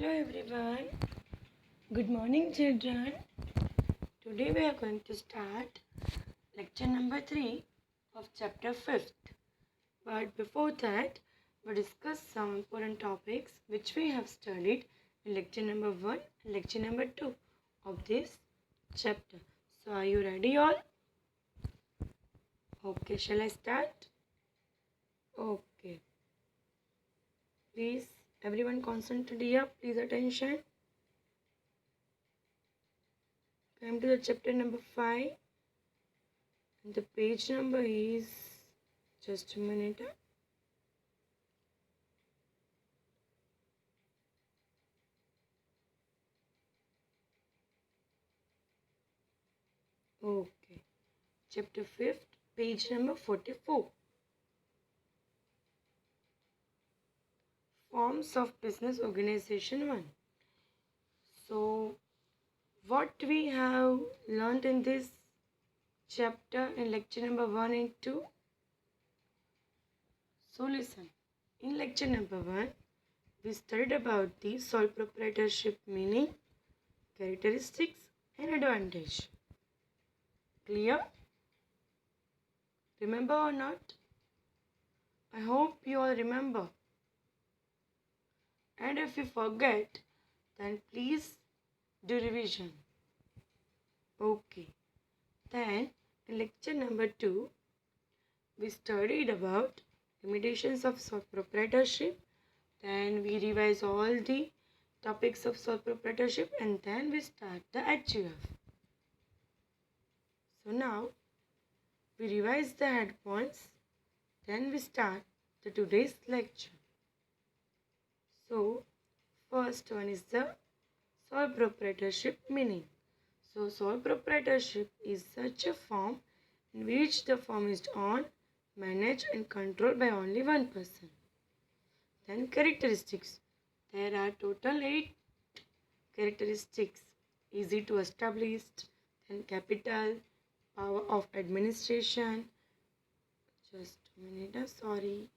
Hello everyone. Good morning children. Today we are going to start lecture number 3 of chapter 5th. But before that, we discuss some important topics which we have studied in lecture number 1 and lecture number 2 of this chapter. So are you ready all? Okay, shall I start? Okay. Please everyone concentrate here. Please attention. Come to the chapter number 5 and the page number is just a minute. Okay, chapter 5th, page number 44. Forms of business organization 1. So what we have learned in this chapter in lecture number 1 and 2? So listen, in lecture number 1, we studied about the sole proprietorship meaning, characteristics and advantage. Clear? Remember or not? I hope you all remember. And if you forget, then please do revision. Okay. Then in lecture number 2, we studied about limitations of sole proprietorship. Then we revise all the topics of sole proprietorship and then we start the HUF. So now we revise the head points. Then we start the today's lecture. So first one is the sole proprietorship meaning. So sole proprietorship is such a firm in which the firm is owned, managed and controlled by only one person. Then characteristics. There are total 8 characteristics. Easy to establish, then capital, power of administration. Just a minute, sorry.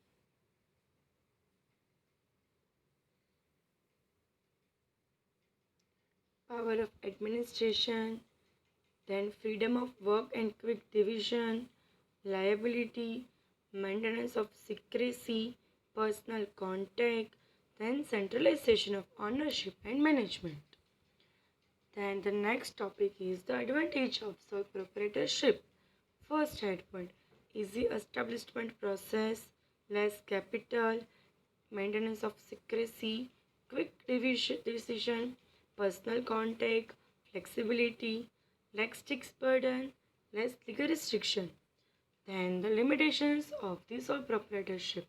Power of administration, then freedom of work and quick division, liability, maintenance of secrecy, personal contact, then centralization of ownership and management. Then the next topic is the advantage of sole proprietorship. First head point, easy establishment process, less capital, maintenance of secrecy, quick decision, personal contact, flexibility, less tax burden, less legal restriction. Then the limitations of the sole proprietorship.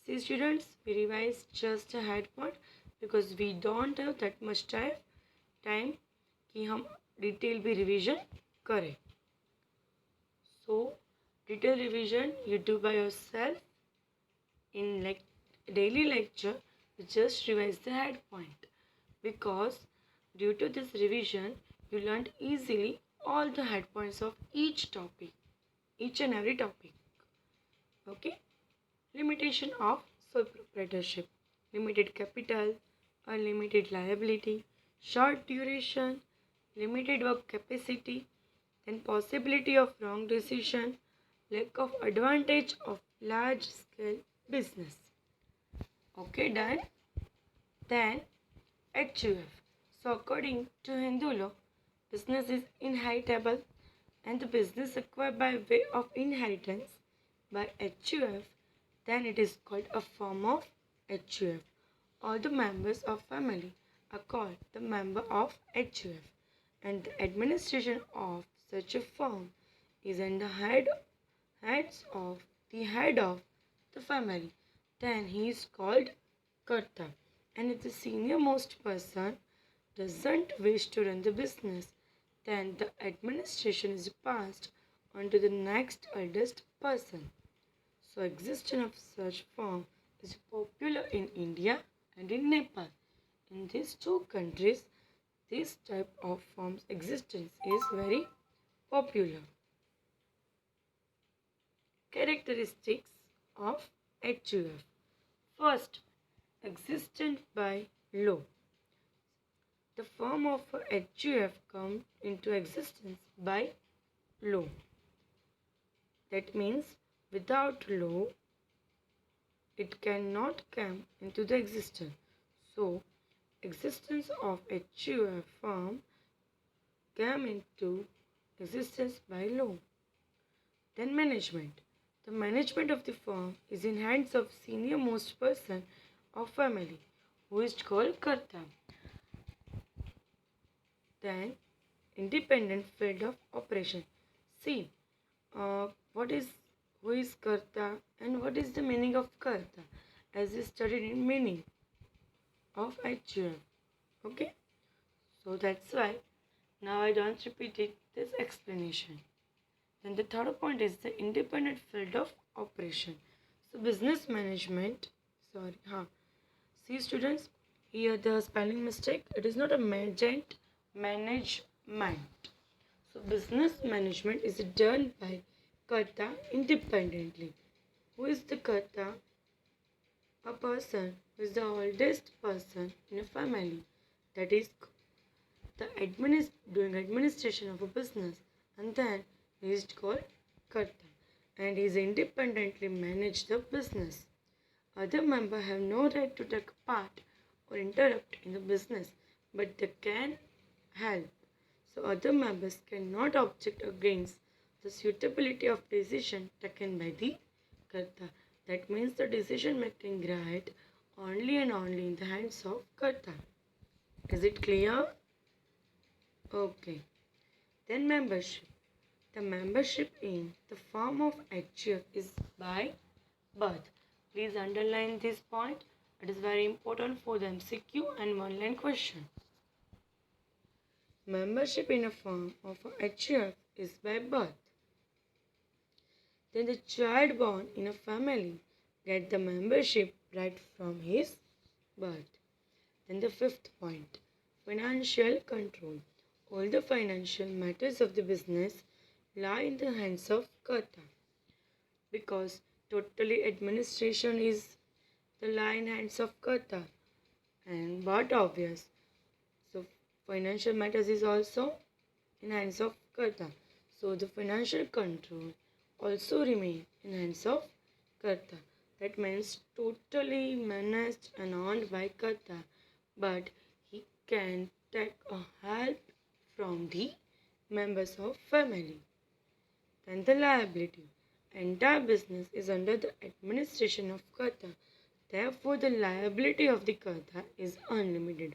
See students, we revise just a head point because we don't have that much time कि हम detail भी revision करें. So detailed revision you do by yourself. In daily lecture, you just revise the head point because due to this revision, you learned easily all the head points of each topic, each and every topic. Okay? Limitation of sole proprietorship. Limited capital, unlimited liability, short duration, limited work capacity, then possibility of wrong decision, lack of advantage of large scale business. Okay, done. Then HUF. So according to Hindu law, business is inheritable and the business acquired by way of inheritance by HUF, then it is called a form of HUF. All the members of family are called the member of HUF and the administration of such a firm is in the head of the family. Then he is called Karta. And if the senior most person doesn't wish to run the business, then the administration is passed on to the next eldest person. So existence of such firm is popular in India and in Nepal. In these two countries, this type of firm's existence is very popular. Characteristics of HUF. First, existent by law. The form of HUF come into existence by law. That means without law, it cannot come into the existence. So, existence of HUF firm came into existence by law. Then management. The management of the firm is in hands of senior most person of family, who is called Karta. Then independent field of operation. See, what is who is Karta and what is the meaning of Karta, as is studied in meaning of HUF. Okay, so that's why now I don't repeat it. This explanation. Then the third point is the independent field of operation. So business management, See students, here the spelling mistake. It is not a management. So business management is done by Karta independently. Who is the Karta? A person who is the oldest person in a family. That is doing administration of a business, and then he is called Karta, and he is independently manage the business. Other members have no right to take part or interrupt in the business, but they can help. So other members cannot object against the suitability of decision taken by the Karta. That means the decision making right only and only in the hands of Karta. Is it clear? Okay. Then membership. The membership in the form of HUF is by birth. Please underline this point. It is very important for the MCQ and one-line question. Membership in a firm of HUF is by birth. Then the child born in a family gets the membership right from his birth. Then the fifth point, financial control. All the financial matters of the business lie in the hands of Karta, because totally administration is the lie in hands of Karta, and but obvious. So financial matters is also in hands of Karta. So the financial control also remain in hands of Karta. That means totally managed and owned by Karta, but he can take a help from the members of family. Then the liability. Entire business is under the administration of Karta. Therefore, the liability of the Karta is unlimited,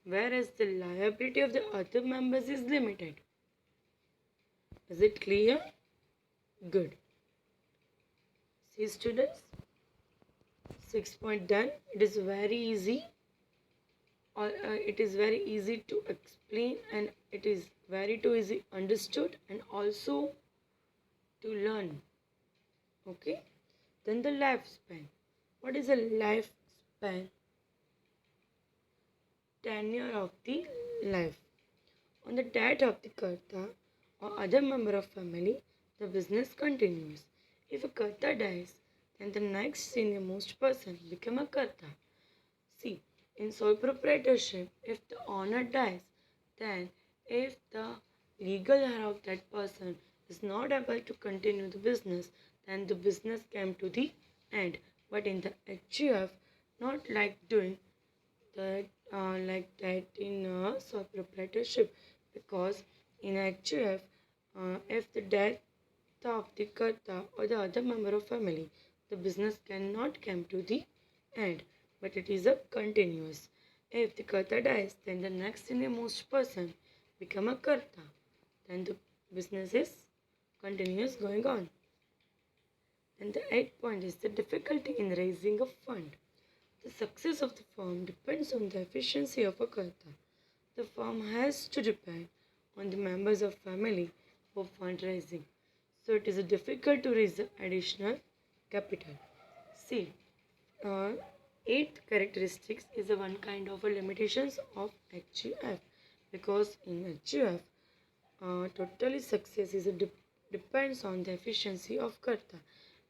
whereas the liability of the other members is limited. Is it clear? Good. See students, 6 point done. It is very easy. It is very easy to explain, and it is very too easy understood and also to learn. Okay. Then the lifespan. What is a lifespan? Tenure of the life. On the death of the Karta or other member of family, the business continues. If a Karta dies, then the next senior most person become a Karta. See, in sole proprietorship, if the owner dies, then if the legal heir of that person is not able to continue the business, then the business came to the end. But in the HUF, not like doing that like that in sole proprietorship, because in HUF, if the death of the Karta or the other member of family, the business cannot come to the end, but it is a continuous. If the Karta dies, then the next senior most person become a Karta. Then the business is continuous going on. And the 8th point is the difficulty in raising a fund. The success of the firm depends on the efficiency of a Karta. The firm has to depend on the members of family for fundraising. So it is difficult to raise additional capital. See, 8th characteristics is a one kind of a limitations of HUF, because in HUF, totally success is depends on the efficiency of Karta,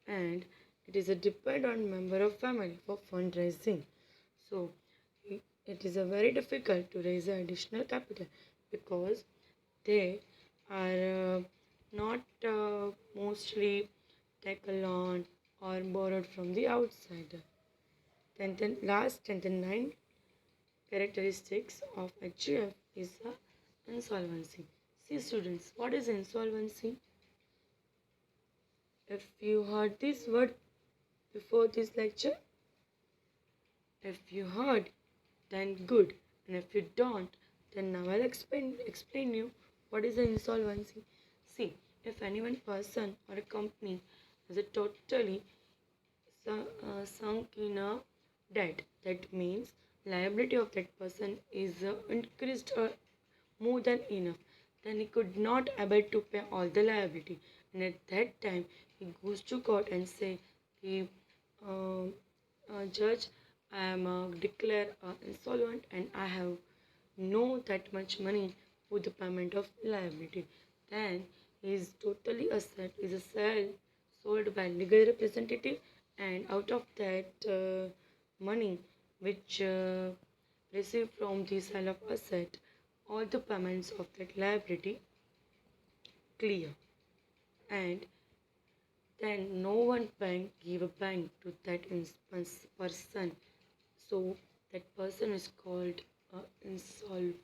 and it is a depend on member of family for fundraising. So it is a very difficult to raise additional capital because they are not mostly take a loan or borrowed from the outsider. Then the last and the ninth characteristics of HUF is insolvency. See students, what is insolvency? If you heard this word before this lecture, if you heard, then good. And if you don't, then now I'll explain you what is an insolvency. See, if any one person or a company is a totally sunk in a debt, that means liability of that person is increased more than enough, then he could not able to pay all the liability, and at that time he goes to court and say, he, uh, judge, I am declare insolvent and I have no that much money for the payment of liability. Then his totally asset is a sale sold by legal representative, and out of that money which received from the sale of asset, all the payments of that liability clear, and then no one bank give a bank to that person, so that person is called insolvent,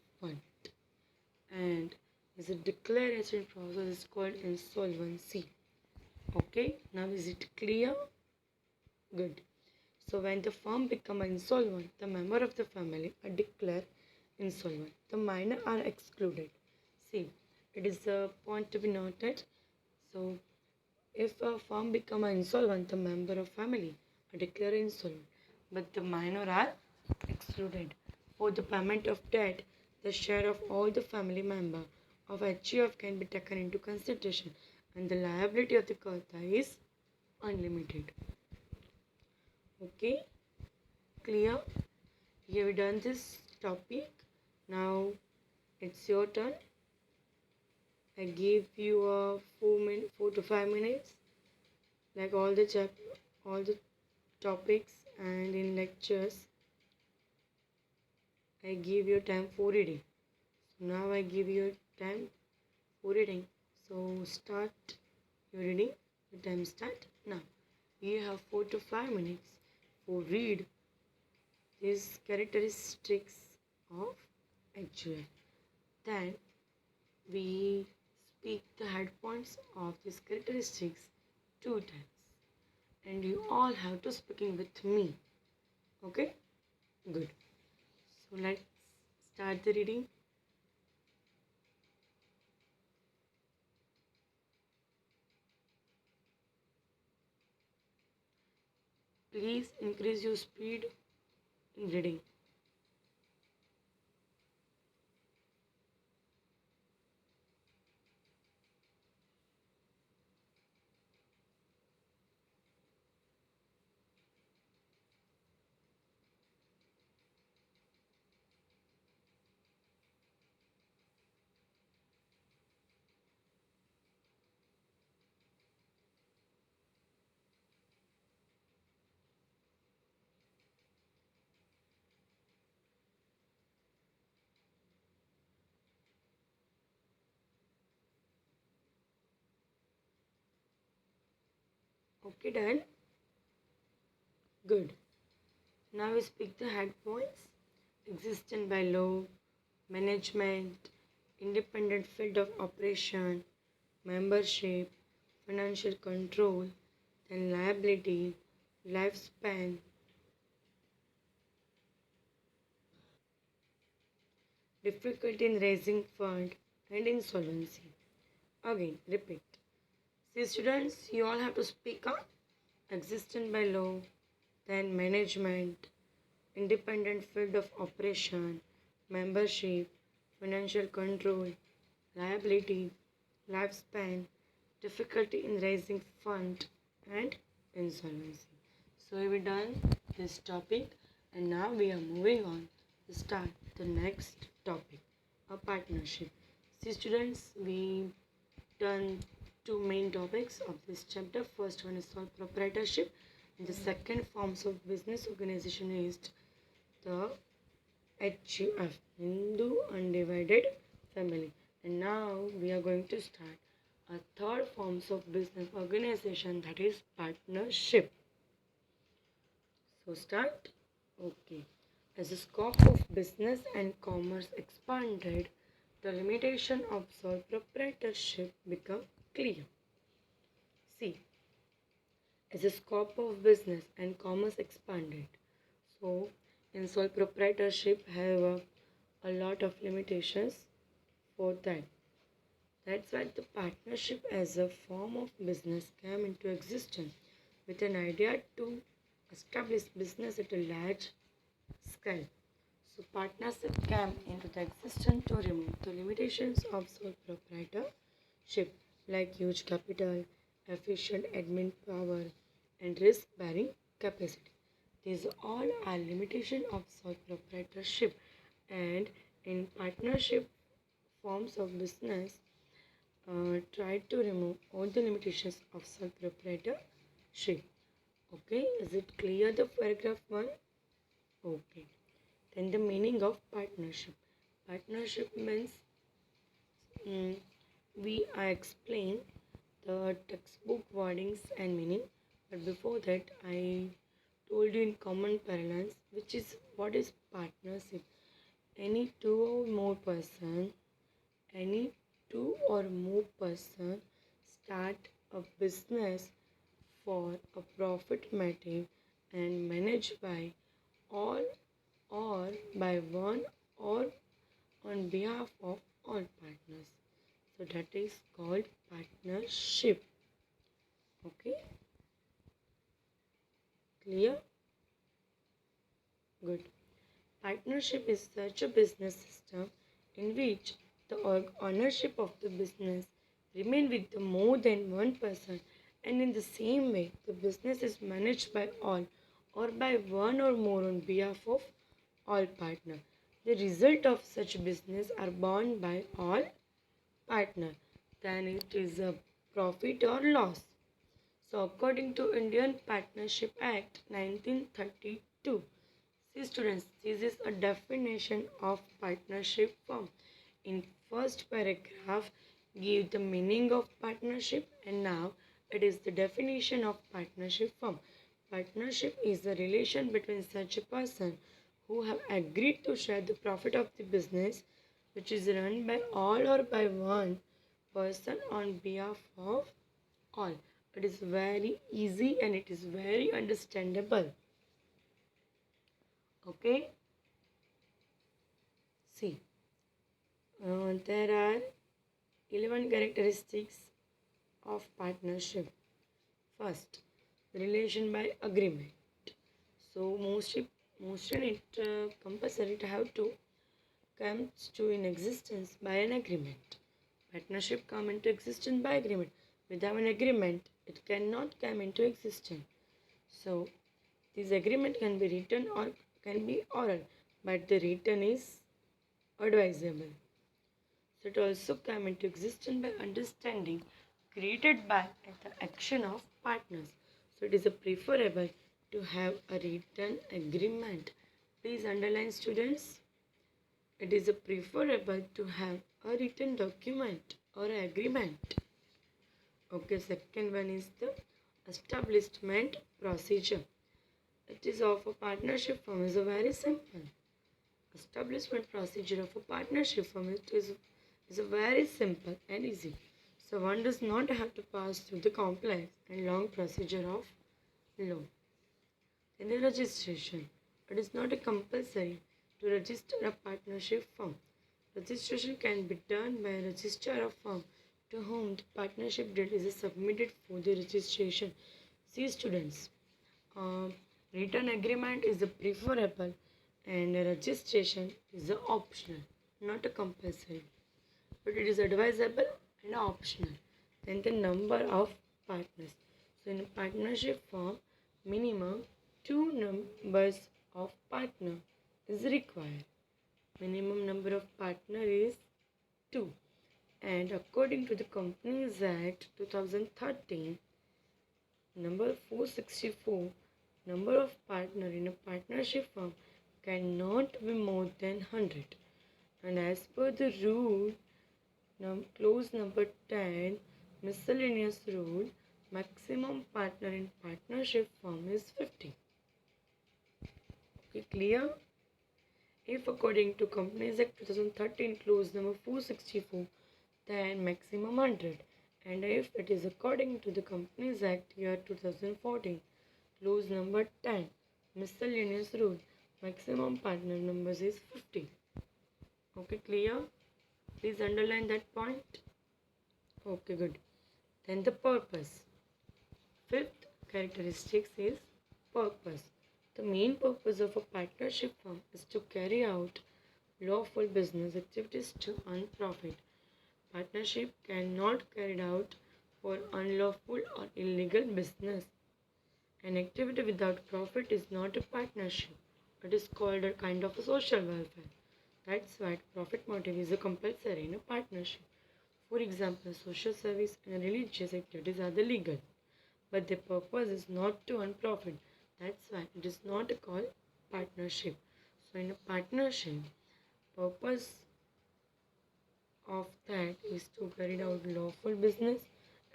and is a declaration process is called insolvency. Okay, now is it clear? Good. So when the firm become insolvent, the member of the family are declared insolvent. The minor are excluded. See, it is a point to be noted. So if a firm become insolvent, the member of family are declared insolvent, but the minor are excluded. For the payment of debt, the share of all the family member of HUF can be taken into consideration, and the liability of the Karta is unlimited. Okay, clear? You have done this topic. Now it's your turn. I gave you a 4 to 5 minutes, like all the topics, and in lectures I give you time for reading. So now I give you time for reading. So start your reading. The time start now. You have 4 to 5 minutes for read these characteristics of HUF. Then we speak the head points of these characteristics 2 times, and you all have to speaking with me. Okay, good. So let's start the reading. Please increase your speed in reading. Okay, done. Good. Now we speak the head points. Existent by law, management, independent field of operation, membership, financial control, then liability, lifespan, difficulty in raising fund, and insolvency. Again, repeat. See students, you all have to speak on existent by law, then management, independent field of operation, membership, financial control, liability, lifespan, difficulty in raising fund, and insolvency. So we done this topic, and now we are moving on to start the next topic, a partnership. See students, we done two main topics of this chapter. First one is called proprietorship, and the second forms of business organization is the HUF, Hindu Undivided Family. And now we are going to start a third forms of business organization, that is partnership. So start. Okay. As the scope of business and commerce expanded, the limitation of sole proprietorship became clear. See, as the scope of business and commerce expanded, so in sole proprietorship have a lot of limitations for that. That's why the partnership as a form of business came into existence with an idea to establish business at a large scale. So partnership came into the existence to remove the limitations of sole proprietorship like huge capital, efficient admin power, and risk-bearing capacity. These all are limitations of sole proprietorship, and in partnership forms of business try to remove all the limitations of sole proprietorship. Okay, is it clear the paragraph 1? Okay. Then the meaning of partnership. Partnership means I explain the textbook wordings and meaning, but before that I told you in common parlance which is what is partnership. Any any two or more person start a business for a profit motive and managed by all or by one or on behalf of all partners. So that is called partnership. Okay, clear? Good. Partnership is such a business system in which the ownership of the business remain with the more than one person, and in the same way the business is managed by all or by one or more on behalf of all partners. The result of such business are borne by all partners. Then it is a profit or loss. So according to Indian Partnership Act 1932, see students, this is a definition of partnership firm. In first paragraph, give the meaning of partnership, and now it is the definition of partnership firm. Partnership is the relation between such a person who have agreed to share the profit of the business which is run by all or by one person on behalf of all. It is very easy and it is very understandable. Okay. See, there are 11 characteristics of partnership. First, relation by agreement. So mostly it compulsory to have to come to in existence by an agreement. Partnership come into existence by agreement. Without an agreement, it cannot come into existence. So this agreement can be written or can be oral, but the written is advisable. So it also come into existence by understanding created by the action of partners. So it is preferable to have a written agreement. Please underline students. It is preferable to have a written document or agreement. Okay, second one is the establishment procedure. It is of a partnership firm is a very simple. Establishment procedure of a partnership firm is a very simple and easy. So one does not have to pass through the complex and long procedure of law. In the registration, it is not a compulsory to register a partnership firm. Registration can be done by a registrar of firm to whom the partnership deed is submitted for the registration. See students, written agreement is preferable and registration is optional, not a compulsory, but it is advisable and optional. Then the number of partners. So in a partnership firm, minimum 2 numbers of partner is required. Minimum number of partner is 2. And according to the Companies Act 2013, number 464, number of partner in a partnership firm cannot be more than 100. And as per the rule, clause number 10, miscellaneous rule, maximum partner in partnership firm is 50. Okay, clear? If according to Companies Act 2013, clause number 464, then maximum 100. And if it is according to the Companies Act year 2014, clause number 10, miscellaneous rule, maximum partner numbers is 50. Okay, clear? Please underline that point. Okay, good. Then the purpose. Fifth characteristics is purpose. The main purpose of a partnership firm is to carry out lawful business activities to earn profit. Partnership cannot carry out for unlawful or illegal business. An activity without profit is not a partnership. It is called a kind of a social welfare. That's why profit motive is a compulsory in a partnership. For example, social service and religious activities are the legal, but their purpose is not to earn profit. That's why it is not called partnership. So in a partnership, purpose of that is to carry out lawful business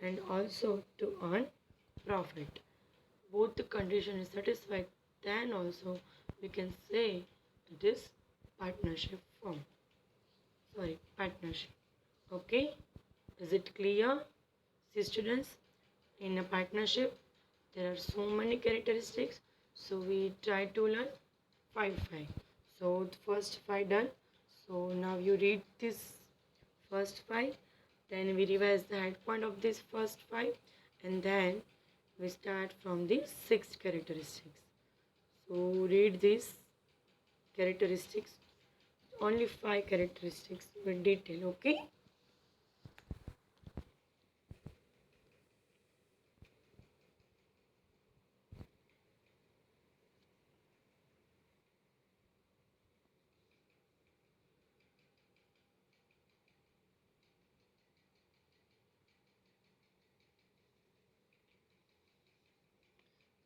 and also to earn profit. Both the condition is satisfied, then also we can say it is partnership firm. Partnership. Okay, is it clear? See students, in a partnership there are so many characteristics, so we try to learn 5. So the first 5 done. So now you read this first 5, then we revise the head point of this first 5, and then we start from the 6th characteristics. So read these characteristics, only 5 characteristics with detail. Okay.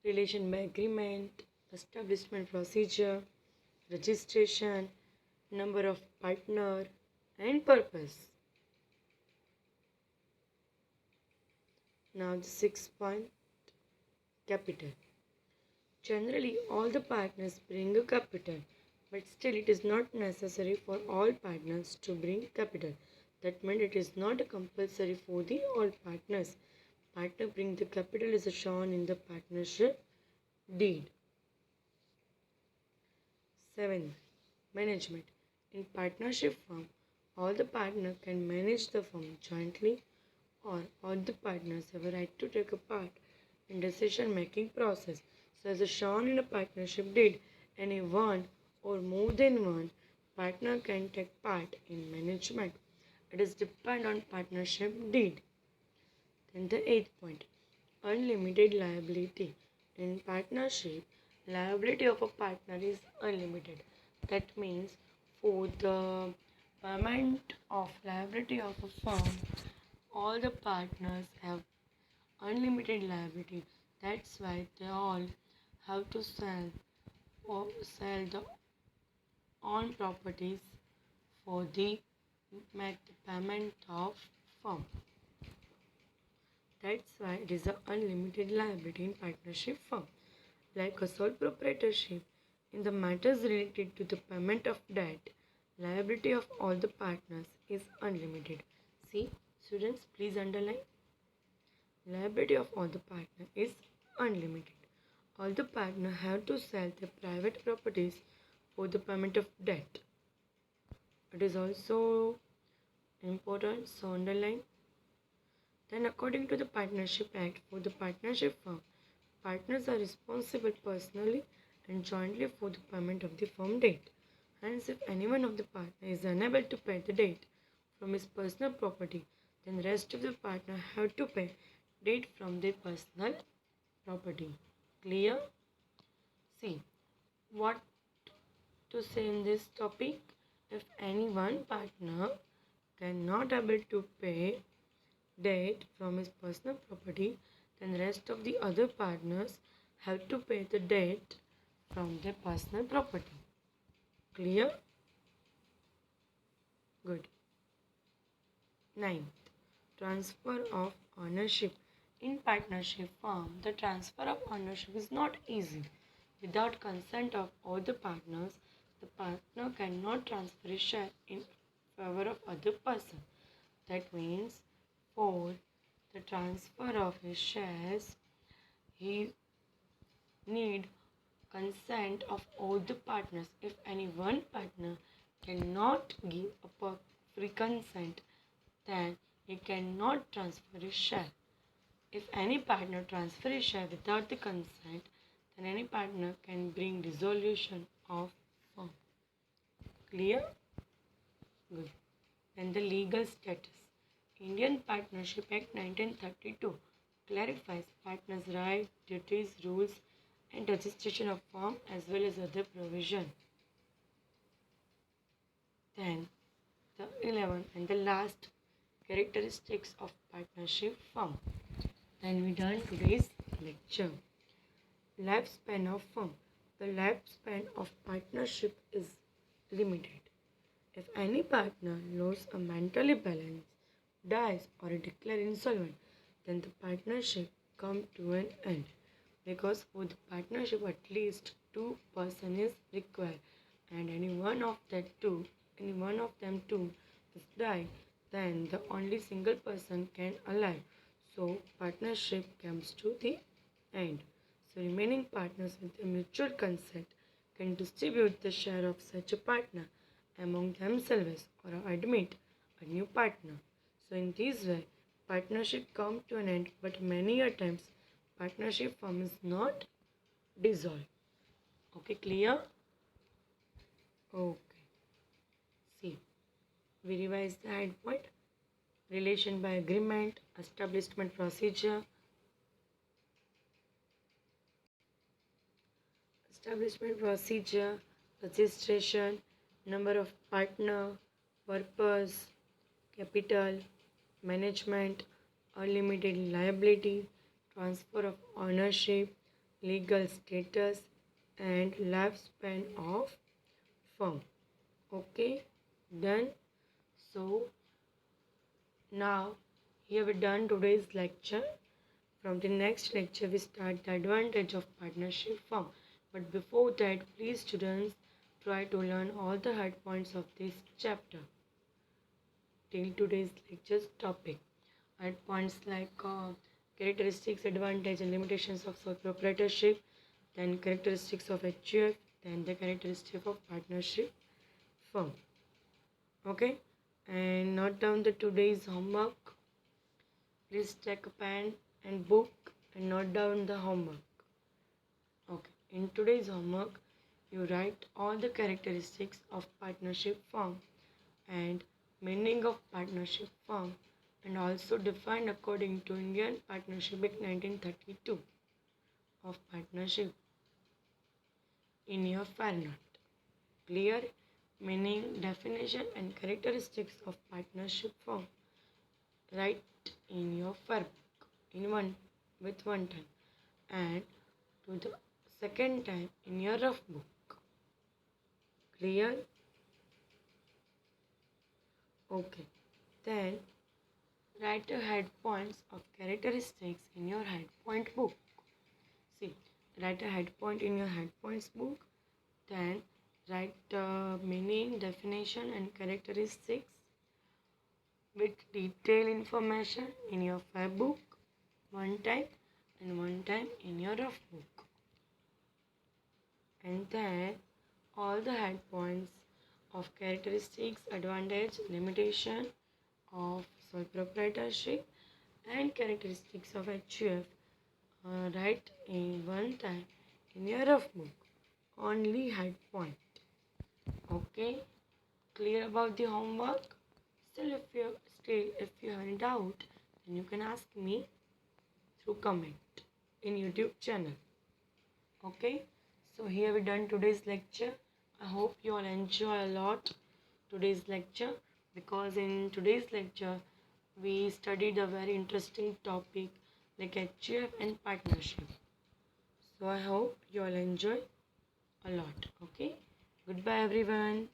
Relation by agreement, establishment procedure, registration, number of partner, and purpose. Now the 6th point, capital. Generally, all the partners bring a capital, but still it is not necessary for all partners to bring capital. That means it is not compulsory for the all partners. Partner bring the capital is shown in the partnership deed. 7. Management. In partnership firm, all the partners can manage the firm jointly, or all the partners have a right to take a part in decision-making process. So as shown in a partnership deed, any one or more than one partner can take part in management. It is depend on partnership deed. Then the 8th point, unlimited liability. In partnership, liability of a partner is unlimited. That means for the payment of liability of a firm, all the partners have unlimited liability. That's why they all have to sell the own properties for the make the payment of firm. That's why it is an unlimited liability in partnership firm. Like a sole proprietorship, in the matters related to the payment of debt, liability of all the partners is unlimited. See, students, please underline. Liability of all the partners is unlimited. All the partners have to sell their private properties for the payment of debt. It is also important, so underline. Then according to the Partnership Act, for the partnership firm, partners are responsible personally and jointly for the payment of the firm debt. Hence, if any one of the partners is unable to pay the debt from his personal property, then the rest of the partners have to pay debt from their personal property. Clear? See, what to say in this topic? If any one partner cannot able to pay debt from his personal property, then the rest of the other partners have to pay the debt from their personal property. Clear? Good. Ninth, transfer of ownership. In partnership firm, the transfer of ownership is not easy. Without consent of all the partners, the partner cannot transfer his share in favor of other person. That means for the transfer of his shares, he need consent of all the partners. If any one partner cannot give a free consent, then he cannot transfer his share. If any partner transfers his share without the consent, then any partner can bring dissolution of firm. Clear? Good. Then the legal status. Indian Partnership Act 1932 clarifies partners' rights, duties, rules, and registration of firm as well as other provision. Then the 11th and the last, characteristics of partnership firm. Then we done today's lecture. Lifespan of firm. The lifespan of partnership is limited. If any partner loses a mental balance, dies, or declares insolvent, then the partnership comes to an end. Because for the partnership, at least two persons is required, and any one of them two is die, then the only single person can alive. So partnership comes to the end. So remaining partners with a mutual consent can distribute the share of such a partner among themselves or admit a new partner. So in this way, partnership comes to an end, but many a times partnership firm is not dissolved. Okay, clear? Okay. See, we revise the head point. Relation by agreement, establishment procedure, registration, number of partner, purpose, capital, management, unlimited liability, transfer of ownership, legal status, and lifespan of firm. Okay, done. So now here we done today's lecture. From the next lecture we start the advantage of partnership firm. But before that, please students, try to learn all the head points of this chapter till today's lecture's topic. Head points like characteristics, advantage and limitations of sole proprietorship, then characteristics of HUF, then the characteristic of partnership firm. Okay, and note down the today's homework. Please take a pen and book and note down the homework. Okay, in today's homework, you write all the characteristics of partnership firm and meaning of partnership firm, and also defined according to Indian Partnership Act 1932 of partnership in your file note. Clear? Meaning, definition and characteristics of partnership firm. Write in your file book in one time, and to the second time in your rough book. Clear? Okay. Then write the head points of characteristics in your head point book. See, write a head point in your head points book. Then write the meaning, definition and characteristics with detailed information in your file book one time, and one time in your rough book. And then all the head points of characteristics, advantage, limitation of sole proprietorship and characteristics of HUF write in one time in your rough book. Only head point. Okay, clear about the homework? Still if you have any doubt, then you can ask me through comment in YouTube channel. Okay, so here we done today's lecture. I hope you all enjoy a lot today's lecture, because in today's lecture we studied a very interesting topic like HUF and partnership. So I hope you all enjoy a lot. Okay, Goodbye, everyone.